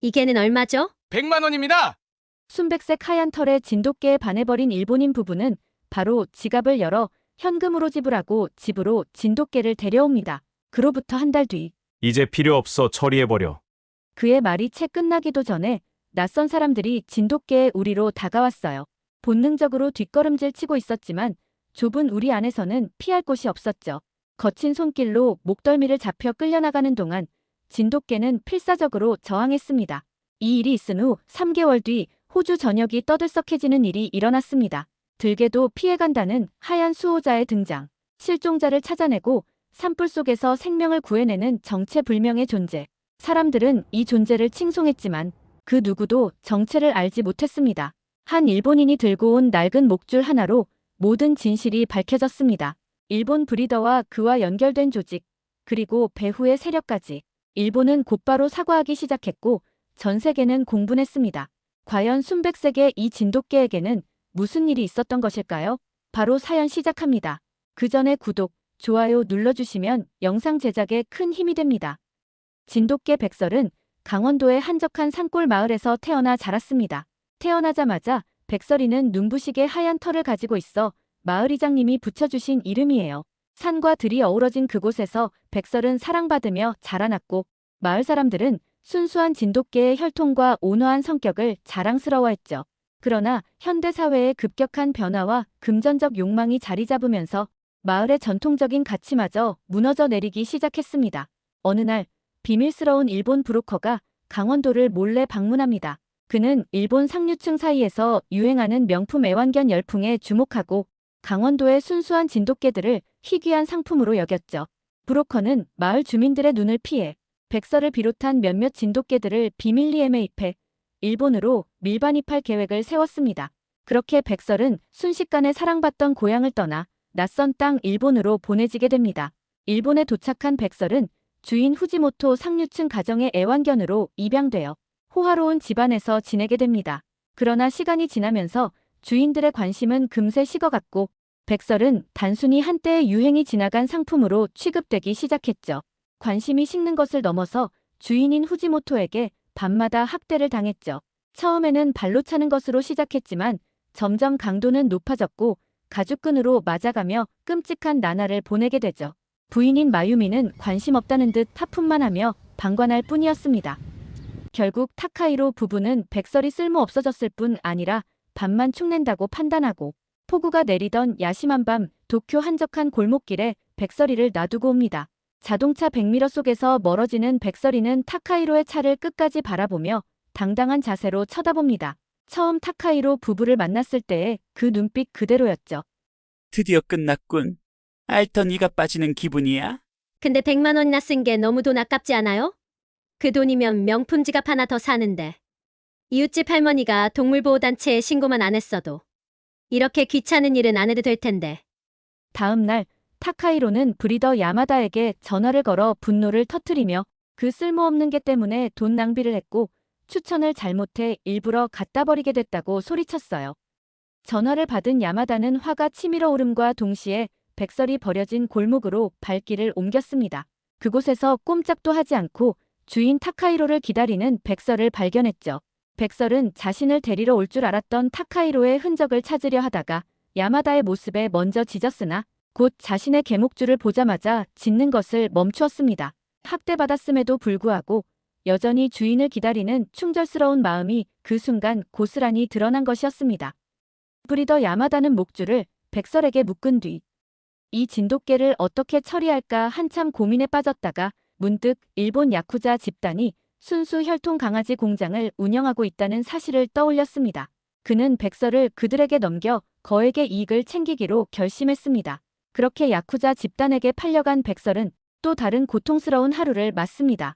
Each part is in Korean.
이게는 얼마죠? 100만 원입니다. 순백색 하얀 털에 진돗개에 반해버린 일본인 부부는 바로 지갑을 열어 현금으로 지불하고 집으로 진돗개를 데려옵니다. 그로부터 한 달 뒤, 이제 필요 없어 처리해버려. 그의 말이 채 끝나기도 전에 낯선 사람들이 진돗개의 우리로 다가왔어요. 본능적으로 뒷걸음질 치고 있었지만 좁은 우리 안에서는 피할 곳이 없었죠. 거친 손길로 목덜미를 잡혀 끌려나가는 동안 진돗개는 필사적으로 저항했습니다. 이 일이 있은 후 3개월 뒤 호주 전역이 떠들썩해지는 일이 일어났습니다. 들개도 피해간다는 하얀 수호자의 등장. 실종자를 찾아내고 산불 속에서 생명을 구해내는 정체불명의 존재. 사람들은 이 존재를 칭송했지만 그 누구도 정체를 알지 못했습니다. 한 일본인이 들고 온 낡은 목줄 하나로 모든 진실이 밝혀졌습니다. 일본 브리더와 그와 연결된 조직, 그리고 배후의 세력까지. 일본은 곧바로 사과하기 시작했고 전 세계는 공분했습니다. 과연 순백색의 이 진돗개에게는 무슨 일이 있었던 것일까요? 바로 사연 시작합니다. 그 전에 구독, 좋아요 눌러주시면 영상 제작에 큰 힘이 됩니다. 진돗개 백설은 강원도의 한적한 산골 마을에서 태어나 자랐습니다. 태어나자마자 백설이는 눈부시게 하얀 털을 가지고 있어 마을 이장님이 붙여주신 이름이에요. 산과 들이 어우러진 그곳에서 백설은 사랑받으며 자라났고 마을 사람들은 순수한 진돗개의 혈통과 온화한 성격을 자랑스러워했죠. 그러나 현대사회의 급격한 변화와 금전적 욕망이 자리 잡으면서 마을의 전통적인 가치마저 무너져 내리기 시작했습니다. 어느 날 비밀스러운 일본 브로커가 강원도를 몰래 방문합니다. 그는 일본 상류층 사이에서 유행하는 명품 애완견 열풍에 주목하고 강원도의 순수한 진돗개들을 희귀한 상품으로 여겼죠. 브로커는 마을 주민들의 눈을 피해 백설을 비롯한 몇몇 진돗개들을 비밀리에 매입해 일본으로 밀반입할 계획을 세웠습니다. 그렇게 백설은 순식간에 사랑받던 고향을 떠나 낯선 땅 일본으로 보내지게 됩니다. 일본에 도착한 백설은 주인 후지모토 상류층 가정의 애완견으로 입양되어 호화로운 집안에서 지내게 됩니다. 그러나 시간이 지나면서 주인들의 관심은 금세 식어갔고 백설은 단순히 한때의 유행이 지나간 상품으로 취급되기 시작했죠. 관심이 식는 것을 넘어서 주인인 후지모토에게 밤마다 학대를 당했죠. 처음에는 발로 차는 것으로 시작했지만 점점 강도는 높아졌고 가죽끈으로 맞아가며 끔찍한 나날을 보내게 되죠. 부인인 마유미는 관심 없다는 듯 하품만 하며 방관할 뿐이었습니다. 결국 타카이로 부부는 백설이 쓸모 없어졌을 뿐 아니라 밤만 축낸다고 판단하고 폭우가 내리던 야심한 밤 도쿄 한적한 골목길에 백설이를 놔두고 옵니다. 자동차 백미러 속에서 멀어지는 백설이는 타카이로의 차를 끝까지 바라보며 당당한 자세로 쳐다봅니다. 처음 타카이로 부부를 만났을 때의 그 눈빛 그대로였죠. 드디어 끝났군. 앓던 이가 빠지는 기분이야? 근데 100만 원이나 쓴 게 너무 돈 아깝지 않아요? 그 돈이면 명품 지갑 하나 더 사는데. 이웃집 할머니가 동물보호단체에 신고만 안 했어도 이렇게 귀찮은 일은 안 해도 될 텐데. 다음 날 타카이로는 브리더 야마다에게 전화를 걸어 분노를 터뜨리며 그 쓸모없는 게 때문에 돈 낭비를 했고 추천을 잘못해 일부러 갖다 버리게 됐다고 소리쳤어요. 전화를 받은 야마다는 화가 치밀어 오름과 동시에 백설이 버려진 골목으로 발길을 옮겼습니다. 그곳에서 꼼짝도 하지 않고 주인 타카이로를 기다리는 백설을 발견했죠. 백설은 자신을 데리러 올 줄 알았던 타카이로의 흔적을 찾으려 하다가 야마다의 모습에 먼저 짖었으나 곧 자신의 개목줄을 보자마자 짖는 것을 멈추었습니다. 학대받았음에도 불구하고 여전히 주인을 기다리는 충절스러운 마음이 그 순간 고스란히 드러난 것이었습니다. 브리더 야마다는 목줄을 백설에게 묶은 뒤 이 진돗개를 어떻게 처리할까 한참 고민에 빠졌다가 문득 일본 야쿠자 집단이 순수 혈통 강아지 공장을 운영하고 있다는 사실을 떠올렸습니다. 그는 백설을 그들에게 넘겨 거액의 이익을 챙기기로 결심했습니다. 그렇게 야쿠자 집단에게 팔려간 백설은 또 다른 고통스러운 하루를 맞습니다.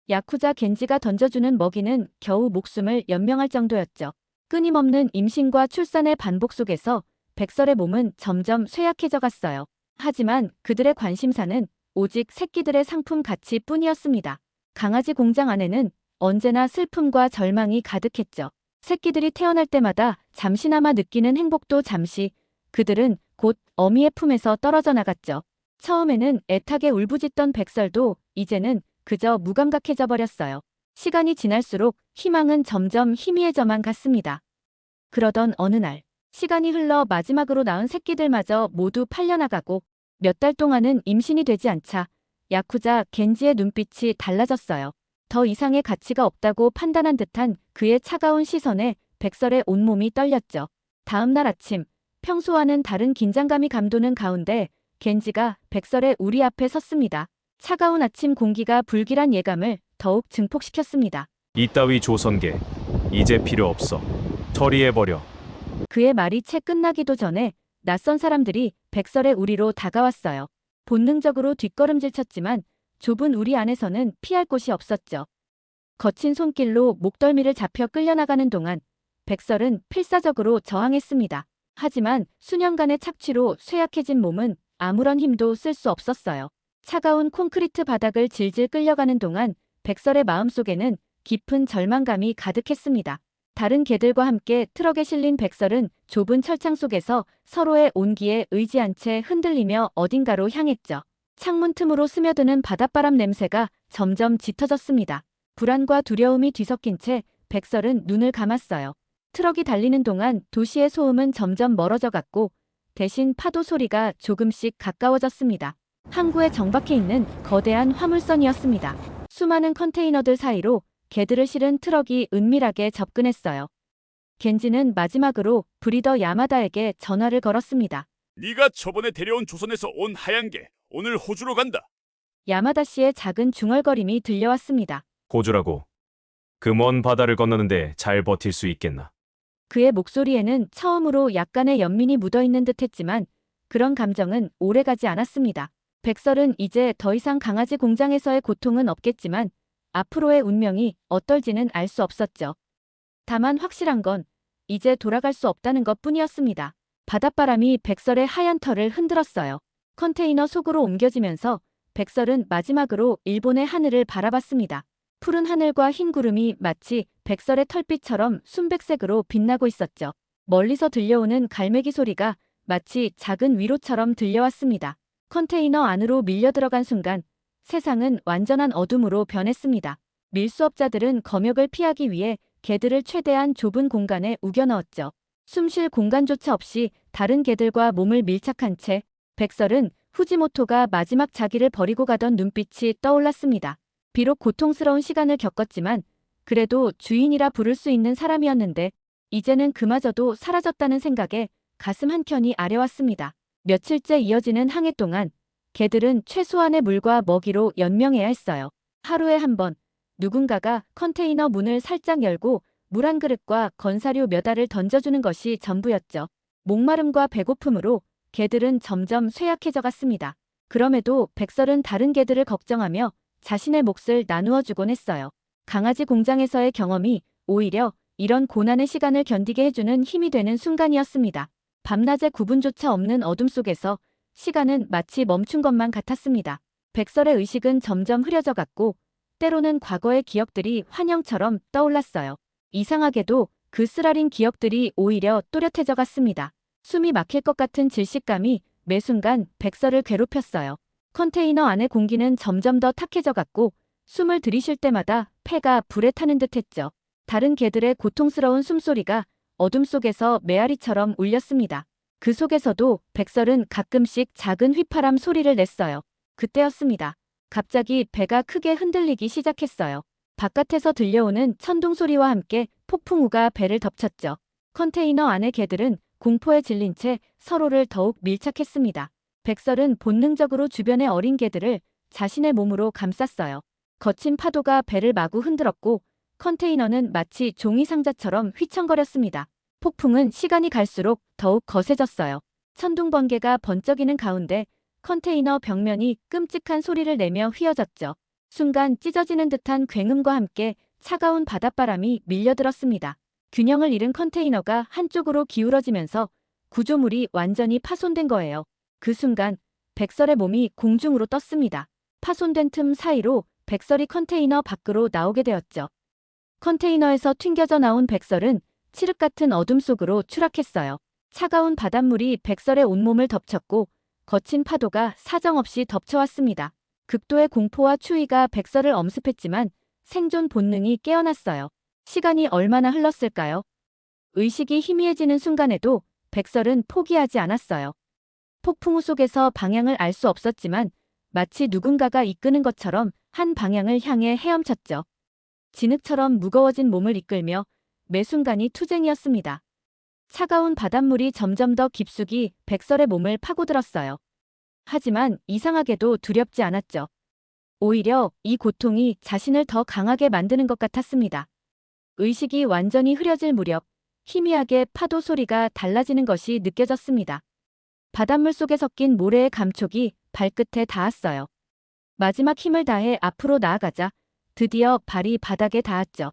야쿠자 겐지가 던져주는 먹이는 겨우 목숨을 연명할 정도였죠. 끊임없는 임신과 출산의 반복 속에서 백설의 몸은 점점 쇠약해져 갔어요. 하지만 그들의 관심사는 오직 새끼들의 상품 가치뿐이었습니다. 강아지 공장 안에는 언제나 슬픔과 절망이 가득했죠. 새끼들이 태어날 때마다 잠시나마 느끼는 행복도 잠시, 그들은 곧 어미의 품에서 떨어져 나갔죠. 처음에는 애타게 울부짖던 백설도 이제는 그저 무감각해져 버렸어요. 시간이 지날수록 희망은 점점 희미해져만 갔습니다. 그러던 어느 날, 시간이 흘러 마지막으로 낳은 새끼들마저 모두 팔려나가고 몇 달 동안은 임신이 되지 않자 야쿠자 겐지의 눈빛이 달라졌어요. 더 이상의 가치가 없다고 판단한 듯한 그의 차가운 시선에 백설의 온몸이 떨렸죠. 다음 날 아침, 평소와는 다른 긴장감이 감도는 가운데 겐지가 백설의 우리 앞에 섰습니다. 차가운 아침 공기가 불길한 예감을 더욱 증폭시켰습니다. 이따위 조선계 이제 필요 없어. 처리해버려. 그의 말이 채 끝나기도 전에 낯선 사람들이 백설의 우리로 다가왔어요. 본능적으로 뒷걸음질 쳤지만 좁은 우리 안에서는 피할 곳이 없었죠. 거친 손길로 목덜미를 잡혀 끌려나가는 동안 백설은 필사적으로 저항했습니다. 하지만 수년간의 착취로 쇠약해진 몸은 아무런 힘도 쓸 수 없었어요. 차가운 콘크리트 바닥을 질질 끌려가는 동안 백설의 마음속에는 깊은 절망감이 가득했습니다. 다른 개들과 함께 트럭에 실린 백설은 좁은 철창 속에서 서로의 온기에 의지한 채 흔들리며 어딘가로 향했죠. 창문 틈으로 스며드는 바닷바람 냄새가 점점 짙어졌습니다. 불안과 두려움이 뒤섞인 채 백설은 눈을 감았어요. 트럭이 달리는 동안 도시의 소음은 점점 멀어져 갔고 대신 파도 소리가 조금씩 가까워졌습니다. 항구에 정박해 있는 거대한 화물선이었습니다. 수많은 컨테이너들 사이로 개들을 실은 트럭이 은밀하게 접근했어요. 겐지는 마지막으로 브리더 야마다에게 전화를 걸었습니다. 네가 저번에 데려온 조선에서 온 하얀 개 오늘 호주로 간다. 야마다 씨의 작은 중얼거림이 들려왔습니다. 호주라고. 그 먼 바다를 건너는데 잘 버틸 수 있겠나. 그의 목소리에는 처음으로 약간의 연민이 묻어있는 듯했지만 그런 감정은 오래가지 않았습니다. 백설은 이제 더 이상 강아지 공장에서의 고통은 없겠지만 앞으로의 운명이 어떨지는 알 수 없었죠. 다만 확실한 건 이제 돌아갈 수 없다는 것뿐이었습니다. 바닷바람이 백설의 하얀 털을 흔들었어요. 컨테이너 속으로 옮겨지면서 백설은 마지막으로 일본의 하늘을 바라봤습니다. 푸른 하늘과 흰 구름이 마치 백설의 털빛처럼 순백색으로 빛나고 있었죠. 멀리서 들려오는 갈매기 소리가 마치 작은 위로처럼 들려왔습니다. 컨테이너 안으로 밀려 들어간 순간 세상은 완전한 어둠으로 변했습니다. 밀수업자들은 검역을 피하기 위해 개들을 최대한 좁은 공간에 우겨 넣었죠. 숨쉴 공간조차 없이 다른 개들과 몸을 밀착한 채 백설은 후지모토가 마지막 자기를 버리고 가던 눈빛이 떠올랐습니다. 비록 고통스러운 시간을 겪었지만 그래도 주인이라 부를 수 있는 사람이었는데 이제는 그마저도 사라졌다는 생각에 가슴 한켠이 아려왔습니다. 며칠째 이어지는 항해 동안 개들은 최소한의 물과 먹이로 연명해야 했어요. 하루에 한 번 누군가가 컨테이너 문을 살짝 열고 물 한 그릇과 건사료 몇 알을 던져주는 것이 전부였죠. 목마름과 배고픔으로 개들은 점점 쇠약해져 갔습니다. 그럼에도 백설은 다른 개들을 걱정하며 자신의 몫을 나누어 주곤 했어요. 강아지 공장에서의 경험이 오히려 이런 고난의 시간을 견디게 해주는 힘이 되는 순간이었습니다. 밤낮의 구분조차 없는 어둠 속에서 시간은 마치 멈춘 것만 같았습니다. 백설의 의식은 점점 흐려져 갔고 때로는 과거의 기억들이 환영처럼 떠올랐어요. 이상하게도 그 쓰라린 기억들이 오히려 또렷해져 갔습니다. 숨이 막힐 것 같은 질식감이 매 순간 백설을 괴롭혔어요. 컨테이너 안의 공기는 점점 더 탁해져 갔고 숨을 들이쉴 때마다 폐가 불에 타는 듯했죠. 다른 개들의 고통스러운 숨소리가 어둠 속에서 메아리처럼 울렸습니다. 그 속에서도 백설은 가끔씩 작은 휘파람 소리를 냈어요. 그때였습니다. 갑자기 배가 크게 흔들리기 시작했어요. 바깥에서 들려오는 천둥 소리와 함께 폭풍우가 배를 덮쳤죠. 컨테이너 안의 개들은 공포에 질린 채 서로를 더욱 밀착했습니다. 백설은 본능적으로 주변의 어린 개들을 자신의 몸으로 감쌌어요. 거친 파도가 배를 마구 흔들었고 컨테이너는 마치 종이 상자처럼 휘청거렸습니다. 폭풍은 시간이 갈수록 더욱 거세졌어요. 천둥 번개가 번쩍이는 가운데 컨테이너 벽면이 끔찍한 소리를 내며 휘어졌죠. 순간 찢어지는 듯한 굉음과 함께 차가운 바닷바람이 밀려들었습니다. 균형을 잃은 컨테이너가 한쪽으로 기울어지면서 구조물이 완전히 파손된 거예요. 그 순간 백설의 몸이 공중으로 떴습니다. 파손된 틈 사이로 백설이 컨테이너 밖으로 나오게 되었죠. 컨테이너에서 튕겨져 나온 백설은 칠흑 같은 어둠 속으로 추락했어요. 차가운 바닷물이 백설의 온몸을 덮쳤고 거친 파도가 사정없이 덮쳐왔습니다. 극도의 공포와 추위가 백설을 엄습했지만 생존 본능이 깨어났어요. 시간이 얼마나 흘렀을까요? 의식이 희미해지는 순간에도 백설은 포기하지 않았어요. 폭풍우 속에서 방향을 알 수 없었지만 마치 누군가가 이끄는 것처럼 한 방향을 향해 헤엄쳤죠. 진흙처럼 무거워진 몸을 이끌며 매 순간이 투쟁이었습니다. 차가운 바닷물이 점점 더 깊숙이 백설의 몸을 파고들었어요. 하지만 이상하게도 두렵지 않았죠. 오히려 이 고통이 자신을 더 강하게 만드는 것 같았습니다. 의식이 완전히 흐려질 무렵 희미하게 파도 소리가 달라지는 것이 느껴졌습니다. 바닷물 속에 섞인 모래의 감촉이 발끝에 닿았어요. 마지막 힘을 다해 앞으로 나아가자 드디어 발이 바닥에 닿았죠.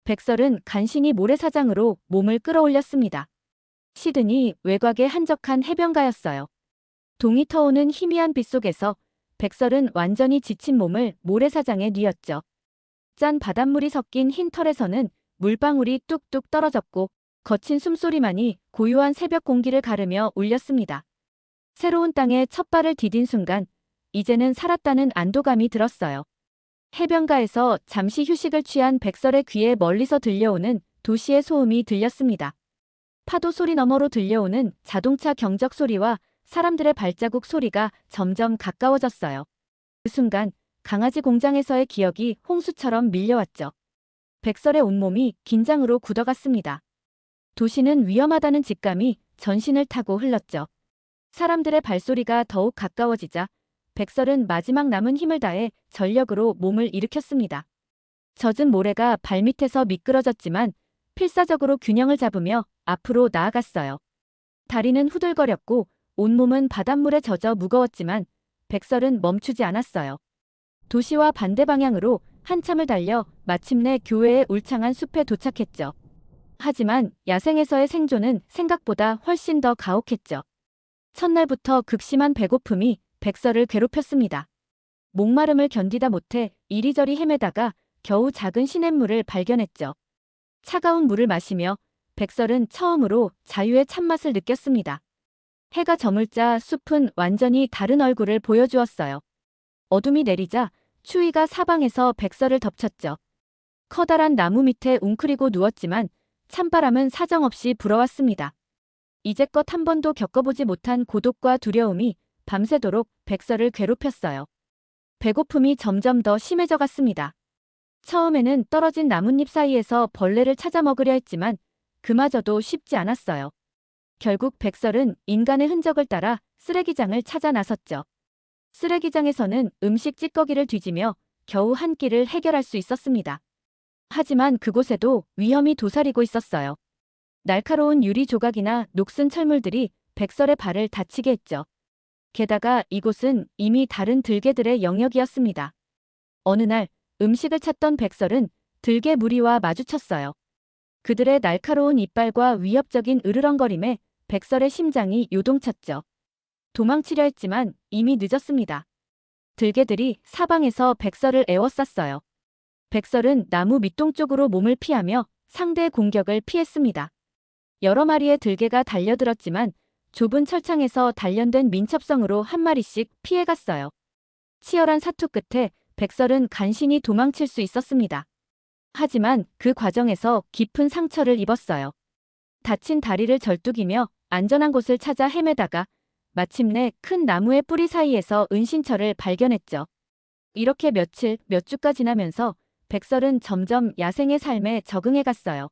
백설은 간신히 모래사장으로 몸을 끌어올렸습니다. 시드니 외곽에 한적한 해변가였어요. 동이 터오는 희미한 빛 속에서 백설은 완전히 지친 몸을 모래사장에 뉘었죠. 짠 바닷물이 섞인 흰 털에서는 물방울이 뚝뚝 떨어졌고 거친 숨소리만이 고요한 새벽 공기를 가르며 울렸습니다. 새로운 땅에 첫 발을 디딘 순간 이제는 살았다는 안도감이 들었어요. 해변가에서 잠시 휴식을 취한 백설의 귀에 멀리서 들려오는 도시의 소음이 들렸습니다. 파도 소리 너머로 들려오는 자동차 경적 소리와 사람들의 발자국 소리가 점점 가까워졌어요. 그 순간 강아지 공장에서의 기억이 홍수처럼 밀려왔죠. 백설의 온몸이 긴장으로 굳어갔습니다. 도시는 위험하다는 직감이 전신을 타고 흘렀죠. 사람들의 발소리가 더욱 가까워지자 백설은 마지막 남은 힘을 다해 전력으로 몸을 일으켰습니다. 젖은 모래가 발밑에서 미끄러졌지만 필사적으로 균형을 잡으며 앞으로 나아갔어요. 다리는 후들거렸고 온몸은 바닷물에 젖어 무거웠지만 백설은 멈추지 않았어요. 도시와 반대 방향으로 한참을 달려 마침내 교회의 울창한 숲에 도착했죠. 하지만 야생에서의 생존은 생각보다 훨씬 더 가혹했죠. 첫날부터 극심한 배고픔이 백설을 괴롭혔습니다. 목마름을 견디다 못해 이리저리 헤매다가 겨우 작은 시냇물을 발견했죠. 차가운 물을 마시며 백설은 처음으로 자유의 참맛을 느꼈습니다. 해가 저물자 숲은 완전히 다른 얼굴을 보여주었어요. 어둠이 내리자 추위가 사방에서 백설을 덮쳤죠. 커다란 나무 밑에 웅크리고 누웠지만 찬바람은 사정없이 불어왔습니다. 이제껏 한 번도 겪어보지 못한 고독과 두려움이 밤새도록 백설을 괴롭혔어요. 배고픔이 점점 더 심해져 갔습니다. 처음에는 떨어진 나뭇잎 사이에서 벌레를 찾아 먹으려 했지만 그마저도 쉽지 않았어요. 결국 백설은 인간의 흔적을 따라 쓰레기장을 찾아 나섰죠. 쓰레기장에서는 음식 찌꺼기를 뒤지며 겨우 한 끼를 해결할 수 있었습니다. 하지만 그곳에도 위험이 도사리고 있었어요. 날카로운 유리 조각이나 녹슨 철물들이 백설의 발을 다치게 했죠. 게다가 이곳은 이미 다른 들개들의 영역이었습니다. 어느 날 음식을 찾던 백설은 들개 무리와 마주쳤어요. 그들의 날카로운 이빨과 위협적인 으르렁거림에 백설의 심장이 요동쳤죠. 도망치려 했지만 이미 늦었습니다. 들개들이 사방에서 백설을 에워쌌어요. 백설은 나무 밑동 쪽으로 몸을 피하며 상대의 공격을 피했습니다. 여러 마리의 들개가 달려들었지만 좁은 철창에서 단련된 민첩성으로 한 마리씩 피해갔어요. 치열한 사투 끝에 백설은 간신히 도망칠 수 있었습니다. 하지만 그 과정에서 깊은 상처를 입었어요. 다친 다리를 절뚝이며 안전한 곳을 찾아 헤매다가 마침내 큰 나무의 뿌리 사이에서 은신처를 발견했죠. 이렇게 며칠, 몇 주가 지나면서 백설은 점점 야생의 삶에 적응해갔어요.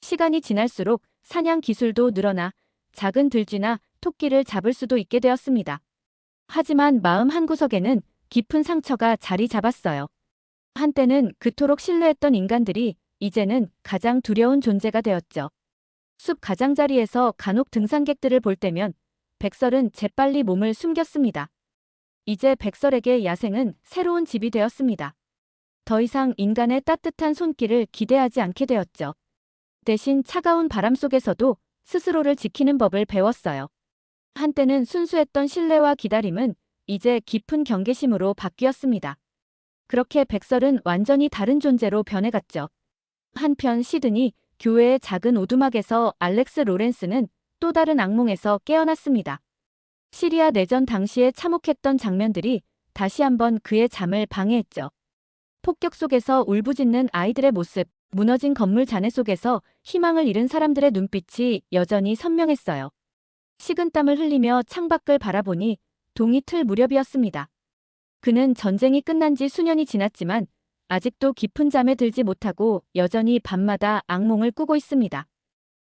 시간이 지날수록 사냥 기술도 늘어나 작은 들쥐나 토끼를 잡을 수도 있게 되었습니다. 하지만 마음 한구석에는 깊은 상처가 자리 잡았어요. 한때는 그토록 신뢰했던 인간들이 이제는 가장 두려운 존재가 되었죠. 숲 가장자리에서 간혹 등산객들을 볼 때면 백설은 재빨리 몸을 숨겼습니다. 이제 백설에게 야생은 새로운 집이 되었습니다. 더 이상 인간의 따뜻한 손길을 기대하지 않게 되었죠. 대신 차가운 바람 속에서도 스스로를 지키는 법을 배웠어요. 한때는 순수했던 신뢰와 기다림은 이제 깊은 경계심으로 바뀌었습니다. 그렇게 백설은 완전히 다른 존재로 변해갔죠. 한편 시드니 교회의 작은 오두막에서 알렉스 로렌스는 또 다른 악몽에서 깨어났습니다. 시리아 내전 당시에 참혹했던 장면들이 다시 한번 그의 잠을 방해했죠. 폭격 속에서 울부짖는 아이들의 모습, 무너진 건물 잔해 속에서 희망을 잃은 사람들의 눈빛이 여전히 선명했어요. 식은땀을 흘리며 창밖을 바라보니 동이 틀 무렵이었습니다. 그는 전쟁이 끝난 지 수년이 지났지만 아직도 깊은 잠에 들지 못하고 여전히 밤마다 악몽을 꾸고 있습니다.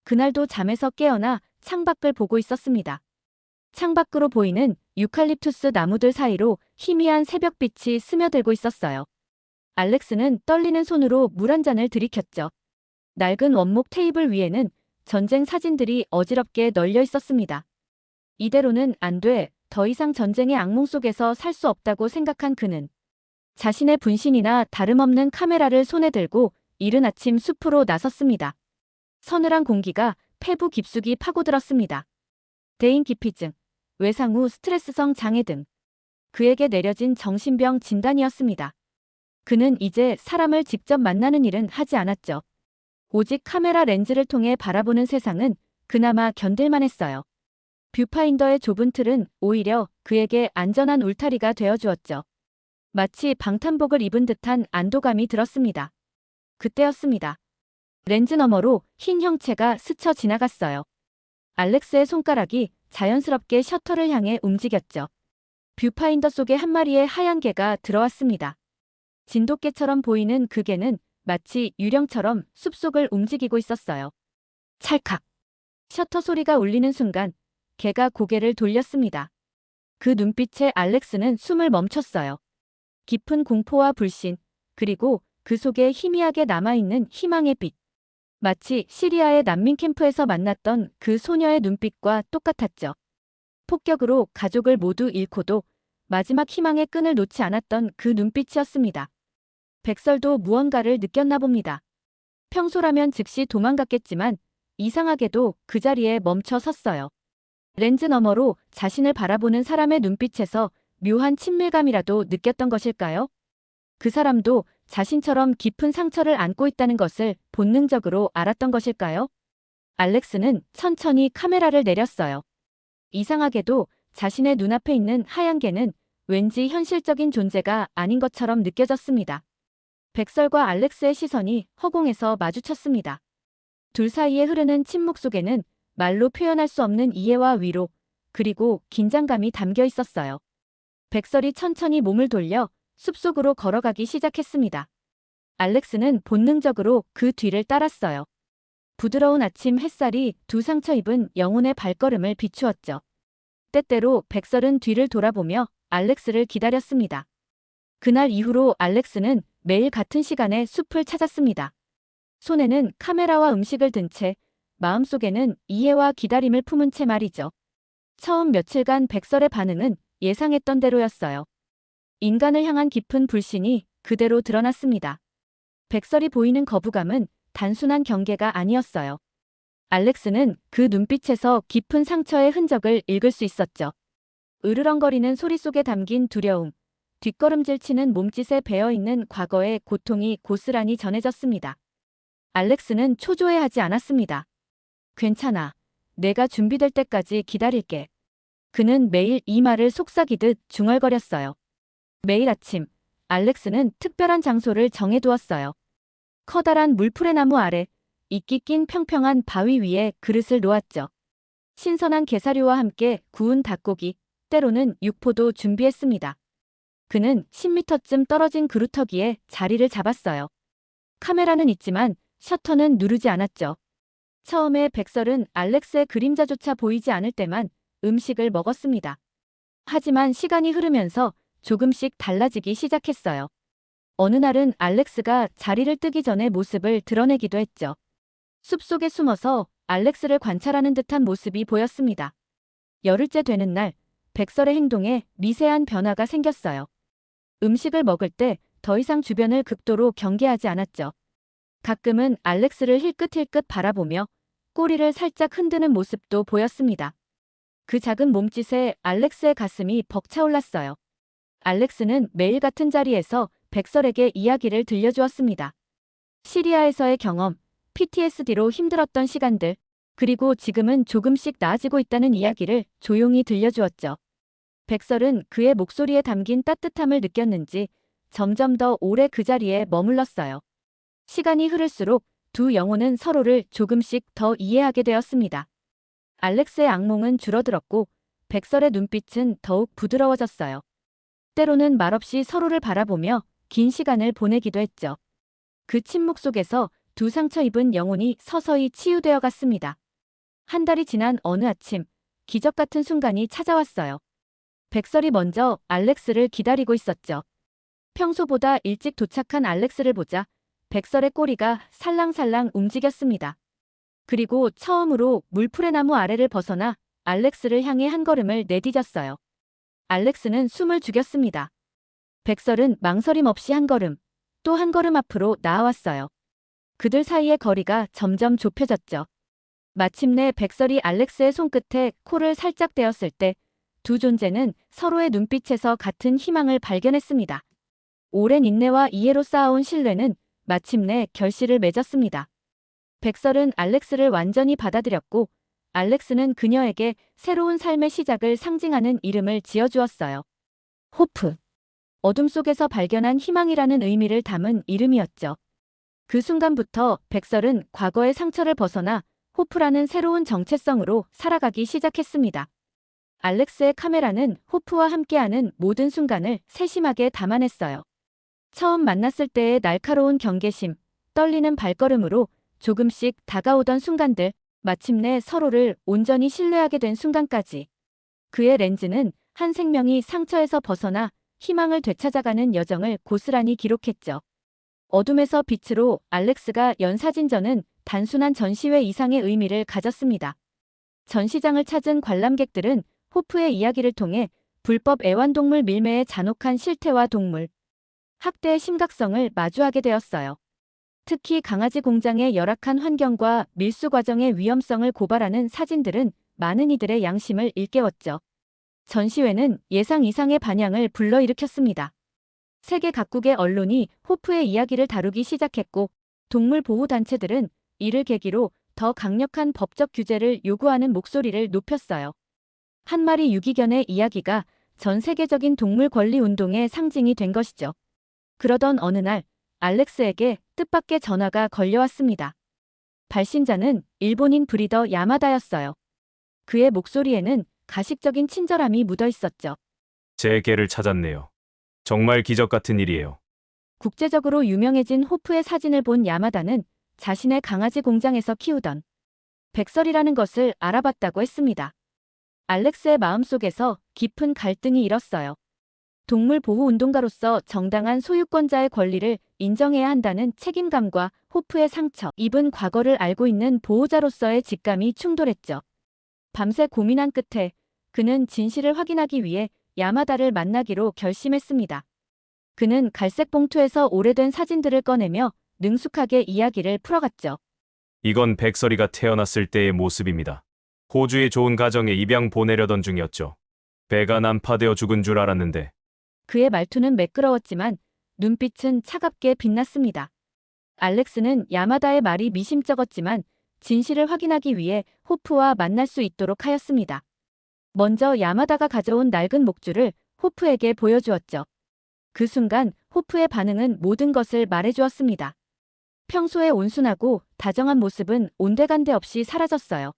그날도 잠에서 깨어나 창밖을 보고 있었습니다. 창밖으로 보이는 유칼립투스 나무들 사이로 희미한 새벽빛이 스며들고 있었어요. 알렉스는 떨리는 손으로 물 한 잔을 들이켰죠. 낡은 원목 테이블 위에는 전쟁 사진들이 어지럽게 널려 있었습니다. 이대로는 안 돼. 더 이상 전쟁의 악몽 속에서 살 수 없다고 생각한 그는 자신의 분신이나 다름없는 카메라를 손에 들고 이른 아침 숲으로 나섰습니다. 서늘한 공기가 폐부 깊숙이 파고들었습니다. 대인기피증, 외상 후 스트레스성 장애 등 그에게 내려진 정신병 진단이었습니다. 그는 이제 사람을 직접 만나는 일은 하지 않았죠. 오직 카메라 렌즈를 통해 바라보는 세상은 그나마 견딜만 했어요. 뷰파인더의 좁은 틀은 오히려 그에게 안전한 울타리가 되어주었죠. 마치 방탄복을 입은 듯한 안도감이 들었습니다. 그때였습니다. 렌즈 너머로 흰 형체가 스쳐 지나갔어요. 알렉스의 손가락이 자연스럽게 셔터를 향해 움직였죠. 뷰파인더 속에 한 마리의 하얀 개가 들어왔습니다. 진돗개처럼 보이는 그 개는 마치 유령처럼 숲속을 움직이고 있었어요. 찰칵! 셔터 소리가 울리는 순간 개가 고개를 돌렸습니다. 그 눈빛에 알렉스는 숨을 멈췄어요. 깊은 공포와 불신, 그리고 그 속에 희미하게 남아있는 희망의 빛. 마치 시리아의 난민 캠프에서 만났던 그 소녀의 눈빛과 똑같았죠. 폭격으로 가족을 모두 잃고도 마지막 희망의 끈을 놓지 않았던 그 눈빛이었습니다. 백설도 무언가를 느꼈나 봅니다. 평소라면 즉시 도망갔겠지만 이상하게도 그 자리에 멈춰 섰어요. 렌즈 너머로 자신을 바라보는 사람의 눈빛에서 묘한 친밀감이라도 느꼈던 것일까요? 그 사람도 자신처럼 깊은 상처를 안고 있다는 것을 본능적으로 알았던 것일까요? 알렉스는 천천히 카메라를 내렸어요. 이상하게도 자신의 눈앞에 있는 하얀 개는 왠지 현실적인 존재가 아닌 것처럼 느껴졌습니다. 백설과 알렉스의 시선이 허공에서 마주쳤습니다. 둘 사이에 흐르는 침묵 속에는 말로 표현할 수 없는 이해와 위로, 그리고 긴장감이 담겨 있었어요. 백설이 천천히 몸을 돌려 숲속으로 걸어가기 시작했습니다. 알렉스는 본능적으로 그 뒤를 따랐어요. 부드러운 아침 햇살이 두 상처 입은 영혼의 발걸음을 비추었죠. 때때로 백설은 뒤를 돌아보며 알렉스를 기다렸습니다. 그날 이후로 알렉스는 매일 같은 시간에 숲을 찾았습니다. 손에는 카메라와 음식을 든 채, 마음속에는 이해와 기다림을 품은 채 말이죠. 처음 며칠간 백설의 반응은 예상했던 대로였어요. 인간을 향한 깊은 불신이 그대로 드러났습니다. 백설이 보이는 거부감은 단순한 경계가 아니었어요. 알렉스는 그 눈빛에서 깊은 상처의 흔적을 읽을 수 있었죠. 으르렁거리는 소리 속에 담긴 두려움, 뒷걸음질 치는 몸짓에 배어있는 과거의 고통이 고스란히 전해졌습니다. 알렉스는 초조해하지 않았습니다. 괜찮아. 내가 준비될 때까지 기다릴게. 그는 매일 이 말을 속삭이듯 중얼거렸어요. 매일 아침, 알렉스는 특별한 장소를 정해두었어요. 커다란 물풀의 나무 아래, 이끼 낀 평평한 바위 위에 그릇을 놓았죠. 신선한 게사료와 함께 구운 닭고기, 때로는 육포도 준비했습니다. 그는 10m쯤 떨어진 그루터기에 자리를 잡았어요. 카메라는 있지만 셔터는 누르지 않았죠. 처음에 백설은 알렉스의 그림자조차 보이지 않을 때만 음식을 먹었습니다. 하지만 시간이 흐르면서 조금씩 달라지기 시작했어요. 어느 날은 알렉스가 자리를 뜨기 전에 모습을 드러내기도 했죠. 숲속에 숨어서 알렉스를 관찰하는 듯한 모습이 보였습니다. 열흘째 되는 날, 백설의 행동에 미세한 변화가 생겼어요. 음식을 먹을 때 더 이상 주변을 극도로 경계하지 않았죠. 가끔은 알렉스를 힐끗힐끗 바라보며 꼬리를 살짝 흔드는 모습도 보였습니다. 그 작은 몸짓에 알렉스의 가슴이 벅차올랐어요. 알렉스는 매일 같은 자리에서 백설에게 이야기를 들려주었습니다. 시리아에서의 경험, PTSD로 힘들었던 시간들, 그리고 지금은 조금씩 나아지고 있다는 이야기를 조용히 들려주었죠. 백설은 그의 목소리에 담긴 따뜻함을 느꼈는지 점점 더 오래 그 자리에 머물렀어요. 시간이 흐를수록 두 영혼은 서로를 조금씩 더 이해하게 되었습니다. 알렉스의 악몽은 줄어들었고 백설의 눈빛은 더욱 부드러워졌어요. 때로는 말없이 서로를 바라보며 긴 시간을 보내기도 했죠. 그 침묵 속에서 두 상처 입은 영혼이 서서히 치유되어 갔습니다. 한 달이 지난 어느 아침, 기적 같은 순간이 찾아왔어요. 백설이 먼저 알렉스를 기다리고 있었죠. 평소보다 일찍 도착한 알렉스를 보자 백설의 꼬리가 살랑살랑 움직였습니다. 그리고 처음으로 물풀의 나무 아래를 벗어나 알렉스를 향해 한 걸음을 내디뎠어요. 알렉스는 숨을 죽였습니다. 백설은 망설임 없이 한 걸음, 또 한 걸음 앞으로 나아왔어요. 그들 사이의 거리가 점점 좁혀졌죠. 마침내 백설이 알렉스의 손끝에 코를 살짝 대었을 때 두 존재는 서로의 눈빛에서 같은 희망을 발견했습니다. 오랜 인내와 이해로 쌓아온 신뢰는 마침내 결실을 맺었습니다. 백설은 알렉스를 완전히 받아들였고 알렉스는 그녀에게 새로운 삶의 시작을 상징하는 이름을 지어주었어요. 호프. 어둠 속에서 발견한 희망이라는 의미를 담은 이름이었죠. 그 순간부터 백설은 과거의 상처를 벗어나 호프라는 새로운 정체성으로 살아가기 시작했습니다. 알렉스의 카메라는 호프와 함께하는 모든 순간을 세심하게 담아냈어요. 처음 만났을 때의 날카로운 경계심, 떨리는 발걸음으로 조금씩 다가오던 순간들, 마침내 서로를 온전히 신뢰하게 된 순간까지. 그의 렌즈는 한 생명이 상처에서 벗어나 희망을 되찾아가는 여정을 고스란히 기록했죠. 어둠에서 빛으로 알렉스가 연 사진전은 단순한 전시회 이상의 의미를 가졌습니다. 전시장을 찾은 관람객들은 호프의 이야기를 통해 불법 애완동물 밀매의 잔혹한 실태와 동물, 학대의 심각성을 마주하게 되었어요. 특히 강아지 공장의 열악한 환경과 밀수 과정의 위험성을 고발하는 사진들은 많은 이들의 양심을 일깨웠죠. 전시회는 예상 이상의 반향을 불러일으켰습니다. 세계 각국의 언론이 호프의 이야기를 다루기 시작했고 동물 보호 단체들은 이를 계기로 더 강력한 법적 규제를 요구하는 목소리를 높였어요. 한 마리 유기견의 이야기가 전 세계적인 동물 권리 운동의 상징이 된 것이죠. 그러던 어느 날 알렉스에게 뜻밖의 전화가 걸려왔습니다. 발신자는 일본인 브리더 야마다였어요. 그의 목소리에는 가식적인 친절함이 묻어 있었죠. 제 개를 찾았네요. 정말 기적 같은 일이에요. 국제적으로 유명해진 호프의 사진을 본 야마다는 자신의 강아지 공장에서 키우던 백설이라는 것을 알아봤다고 했습니다. 알렉스의 마음속에서 깊은 갈등이 일었어요. 동물 보호 운동가로서 정당한 소유권자의 권리를 인정해야 한다는 책임감과 호프의 상처, 입은 과거를 알고 있는 보호자로서의 직감이 충돌했죠. 밤새 고민한 끝에 그는 진실을 확인하기 위해 야마다를 만나기로 결심했습니다. 그는 갈색 봉투에서 오래된 사진들을 꺼내며 능숙하게 이야기를 풀어갔죠. 이건 백설이가 태어났을 때의 모습입니다. 호주의 좋은 가정에 입양 보내려던 중이었죠. 배가 난파되어 죽은 줄 알았는데 그의 말투는 매끄러웠지만 눈빛은 차갑게 빛났습니다. 알렉스는 야마다의 말이 미심쩍었지만 진실을 확인하기 위해 호프와 만날 수 있도록 하였습니다. 먼저 야마다가 가져온 낡은 목줄을 호프에게 보여주었죠. 그 순간 호프의 반응은 모든 것을 말해주었습니다. 평소의 온순하고 다정한 모습은 온데간데 없이 사라졌어요.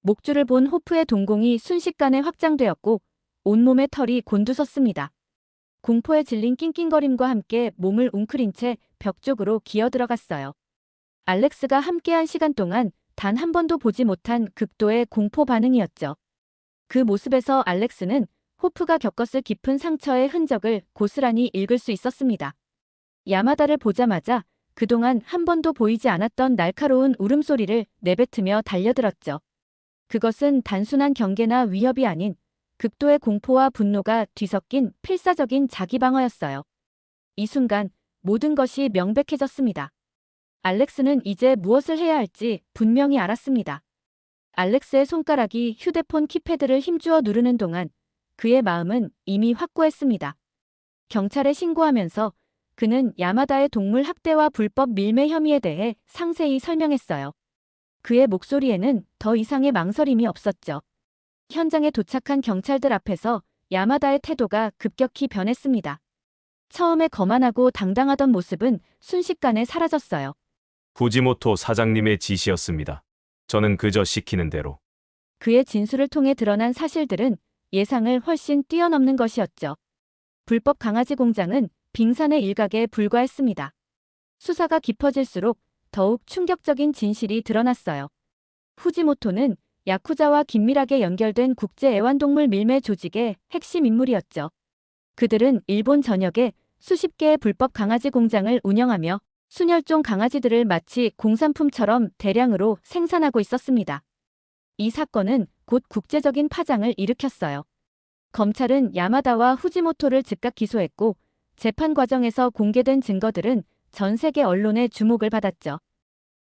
목줄을 본 호프의 동공이 순식간에 확장되었고 온몸의 털이 곤두섰습니다. 공포에 질린 낑낑거림과 함께 몸을 웅크린 채 벽 쪽으로 기어들어갔어요. 알렉스가 함께한 시간 동안 단 한 번도 보지 못한 극도의 공포 반응이었죠. 그 모습에서 알렉스는 호프가 겪었을 깊은 상처의 흔적을 고스란히 읽을 수 있었습니다. 야마다를 보자마자 그동안 한 번도 보이지 않았던 날카로운 울음소리를 내뱉으며 달려들었죠. 그것은 단순한 경계나 위협이 아닌 극도의 공포와 분노가 뒤섞인 필사적인 자기방어였어요. 이 순간 모든 것이 명백해졌습니다. 알렉스는 이제 무엇을 해야 할지 분명히 알았습니다. 알렉스의 손가락이 휴대폰 키패드를 힘주어 누르는 동안 그의 마음은 이미 확고했습니다. 경찰에 신고하면서 그는 야마다의 동물 학대와 불법 밀매 혐의에 대해 상세히 설명했어요. 그의 목소리에는 더 이상의 망설임이 없었죠. 현장에 도착한 경찰들 앞에서 야마다의 태도가 급격히 변했습니다. 처음에 거만하고 당당하던 모습은 순식간에 사라졌어요. 후지모토 사장님의 지시였습니다. 저는 그저 시키는 대로. 그의 진술을 통해 드러난 사실들은 예상을 훨씬 뛰어넘는 것이었죠. 불법 강아지 공장은 빙산의 일각에 불과했습니다. 수사가 깊어질수록 더욱 충격적인 진실이 드러났어요. 후지모토는 야쿠자와 긴밀하게 연결된 국제 애완동물 밀매 조직의 핵심 인물이었죠. 그들은 일본 전역에 수십 개의 불법 강아지 공장을 운영하며 순혈종 강아지들을 마치 공산품처럼 대량으로 생산하고 있었습니다. 이 사건은 곧 국제적인 파장을 일으켰어요. 검찰은 야마다와 후지모토를 즉각 기소했고 재판 과정에서 공개된 증거들은 전 세계 언론의 주목을 받았죠.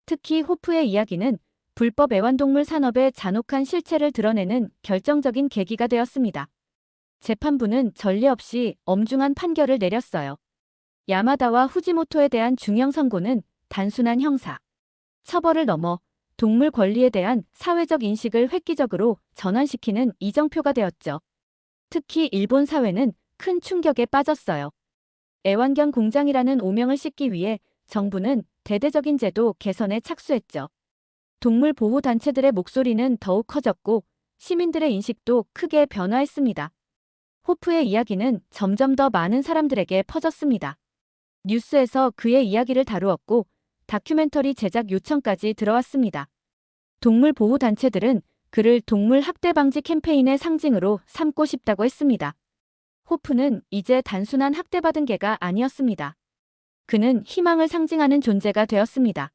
특히 호프의 이야기는 불법 애완동물 산업의 잔혹한 실체를 드러내는 결정적인 계기가 되었습니다. 재판부는 전례 없이 엄중한 판결을 내렸어요. 야마다와 후지모토에 대한 중형 선고는 단순한 형사 처벌을 넘어 동물 권리에 대한 사회적 인식을 획기적으로 전환시키는 이정표가 되었죠. 특히 일본 사회는 큰 충격에 빠졌어요. 애완견 공장이라는 오명을 씻기 위해 정부는 대대적인 제도 개선에 착수했죠. 동물 보호 단체들의 목소리는 더욱 커졌고 시민들의 인식도 크게 변화했습니다. 호프의 이야기는 점점 더 많은 사람들에게 퍼졌습니다. 뉴스에서 그의 이야기를 다루었고 다큐멘터리 제작 요청까지 들어왔습니다. 동물 보호 단체들은 그를 동물 학대 방지 캠페인의 상징으로 삼고 싶다고 했습니다. 호프는 이제 단순한 학대받은 개가 아니었습니다. 그는 희망을 상징하는 존재가 되었습니다.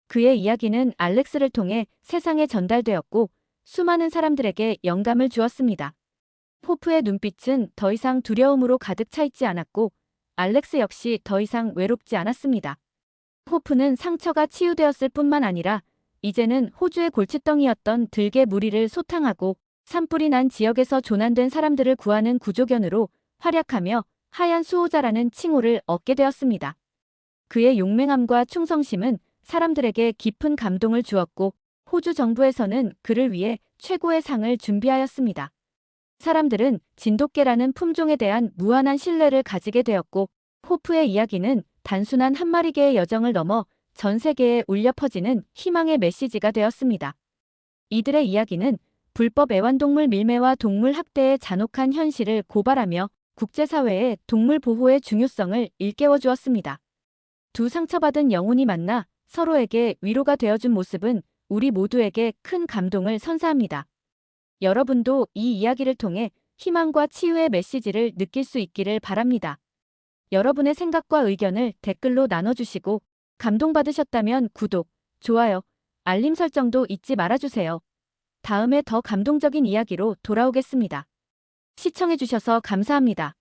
그의 이야기는 알렉스를 통해 세상에 전달되었고 수많은 사람들에게 영감을 주었습니다. 호프의 눈빛은 더 이상 두려움으로 가득 차 있지 않았고 알렉스 역시 더 이상 외롭지 않았습니다. 호프는 상처가 치유되었을 뿐만 아니라 이제는 호주의 골칫덩이였던 들개 무리를 소탕하고 산불이 난 지역에서 조난된 사람들을 구하는 구조견으로 활약하며 하얀 수호자라는 칭호를 얻게 되었습니다. 그의 용맹함과 충성심은 사람들에게 깊은 감동을 주었고 호주 정부에서는 그를 위해 최고의 상을 준비하였습니다. 사람들은 진돗개라는 품종에 대한 무한한 신뢰를 가지게 되었고 호프의 이야기는 단순한 한 마리 개의 여정을 넘어 전 세계에 울려 퍼지는 희망의 메시지가 되었습니다. 이들의 이야기는 불법 애완동물 밀매와 동물 학대의 잔혹한 현실을 고발하며 국제사회에 동물 보호의 중요성을 일깨워 주었습니다. 두 상처받은 영혼이 만나 서로에게 위로가 되어준 모습은 우리 모두에게 큰 감동을 선사합니다. 여러분도 이 이야기를 통해 희망과 치유의 메시지를 느낄 수 있기를 바랍니다. 여러분의 생각과 의견을 댓글로 나눠주시고 감동받으셨다면 구독, 좋아요, 알림 설정도 잊지 말아주세요. 다음에 더 감동적인 이야기로 돌아오겠습니다. 시청해주셔서 감사합니다.